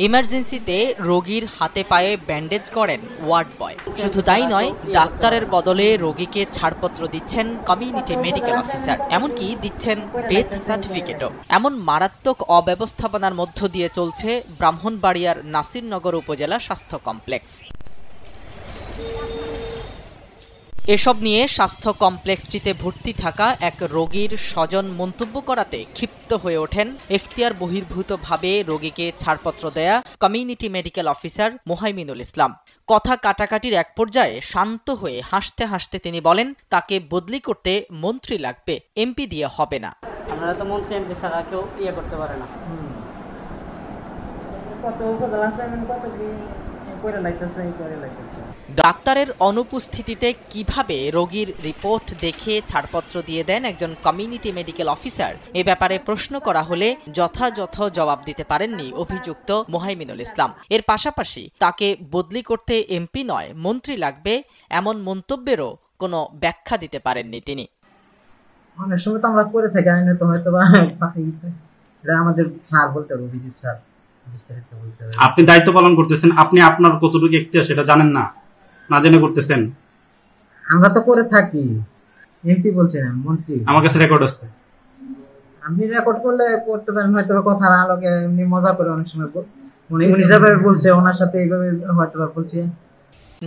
ইমার্জেন্সিতে রোগীর হাতে পায়ে ব্যান্ডেজ করেন ওয়ার্ড বয়। শুধু তাই নয়, ডাক্তারের বদলে রোগীকে ছাড়পত্র দিচ্ছেন কমিউনিটি মেডিকেল অফিসার, এমনকি দিচ্ছেন ডেথ সার্টিফিকেটও। এমন মারাত্মক অব্যবস্থাপনার মধ্য দিয়ে চলছে ব্রাহ্মণবাড়িয়ার নাসিরনগর উপজেলা স্বাস্থ্য কমপ্লেক্স। এসব নিয়ে স্বাস্থ্য কমপ্লেক্সটিতে ভর্তি থাকা এক রোগীর স্বজন মন্তব্য করাতে ক্ষিপ্ত হয়ে ওঠেন এখতিয়ার বহির্ভূতভাবে রোগীকে ছাড়পত্র দেয়া কমিউনিটি মেডিকেল অফিসার মোহাইমিনুল ইসলাম। কথা কাটাকাটির এক পর্যায়ে শান্ত হয়ে হাসতে হাসতে তিনি বলেন, তাকে বদলি করতে মন্ত্রী লাগবে, এমপি দিয়ে হবে না। আমরা তো মন্ত্রী এমপি ছাড়া কেউ করতে পারে না। ডাক্তারের অনুপস্থিতিতে কিভাবে রোগীর রিপোর্ট দেখে ছাড়পত্র দিয়ে দেন একজন কমিউনিটি মেডিকেল অফিসার, এ ব্যাপারে প্রশ্ন করা হলে যথাযথ জবাব দিতে পারেননি অভিযুক্ত মোহাইমিনুল ইসলাম। এর পাশাপাশি তাকে বদলি করতে এমপি নয় মন্ত্রী লাগবে, এমন মন্তব্যেরও কোনো ব্যাখ্যা দিতে পারেননি তিনি। অনেক সময় তো আমরা করে থাকি, আইনত হয়তো আমাদের স্যার বলতে হবে, অভিজিৎ স্যার বিস্তারিত বলতে হবে। আপনি দায়িত্ব পালন করতেছেন, আপনি আপনার কতটুকু এখতিয়ার সেটা জানেন না, না জেনে করতেছেন। আমরা তো করে থাকি, এমপি বলছেন মন্ত্রী, আমার কাছে রেকর্ড আছে। আপনি রেকর্ড করলে করতে পারেন, হয়তো কথার আলোকে এমনি মজা করে অনেক সময় উনি যেভাবে বলছে ওনার সাথে এইভাবে হয়তো বলছে।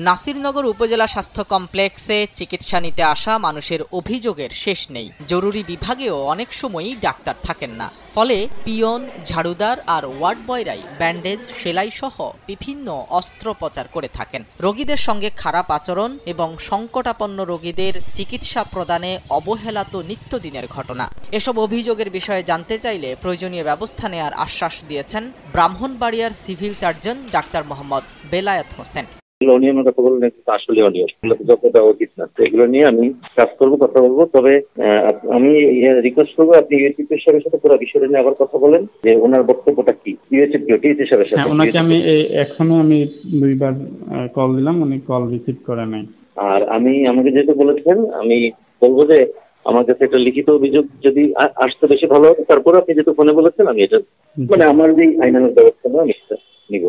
নাসিরনগর উপজেলা স্বাস্থ্য কমপ্লেক্সে চিকিৎসা নিতে আসা মানুষের অভিযোগের শেষ নেই। জরুরি বিভাগেও অনেক সময়ই ডাক্তার থাকেন না, ফলে পিয়ন, ঝাড়ুদার আর ওয়ার্ড বয়রাই ব্যান্ডেজ, সেলাই সহ বিভিন্ন অস্ত্রোপচার করে থাকেন। রোগীদের সঙ্গে খারাপ আচরণ এবং সংকটাপন্ন রোগীদের চিকিৎসা প্রদানে অবহেলা তো নিত্যদিনের ঘটনা। এসব অভিযোগের বিষয়ে জানতে চাইলে প্রয়োজনীয় ব্যবস্থা নেওয়ার আশ্বাস দিয়েছেন ব্রাহ্মণবাড়িয়ার civil surgeon doctor Mohammad Belayet Hossain. অনিয়মের কথা বললেন, কিন্তু আসলে অনিয়ম, যতটা উচিত না। এগুলো নিয়ে আমি কাজ করবো, কথা বলবো। তবে আমি রিকোয়েস্ট করবো, আপনি ইউএসপি সাহেবের সাথে পুরো বিষয়টা নিয়ে আবার কথা বলেন, যে ওনার বক্তব্যটা কি। টিএসপি সাহেবের সাথে ওনাকে আমি এখনো আমি 2বার কল দিলাম, উনি কল রিসিভ করে নাই। আর আমাকে যেহেতু বলেছেন, আমি বলবো যে আমার কাছে একটা লিখিত অভিযোগ যদি আসতে বেশি ভালো হতো। তারপরে আপনি যেহেতু ফোনে বলেছেন, আমি এটা আমার যে আইনানুগ ব্যবস্থা নেওয়া আমি সেটা নিব।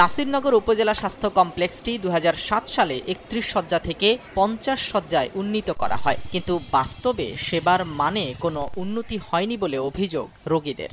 নাসিরনগর উপজেলা স্বাস্থ্য কমপ্লেক্সটি 2007 সালে 31 শয্যা থেকে 50 শয্যায় উন্নীত করা হয়, কিন্তু বাস্তবে সেবার মানে কোনো উন্নতি হয়নি বলে অভিযোগ রোগীদের।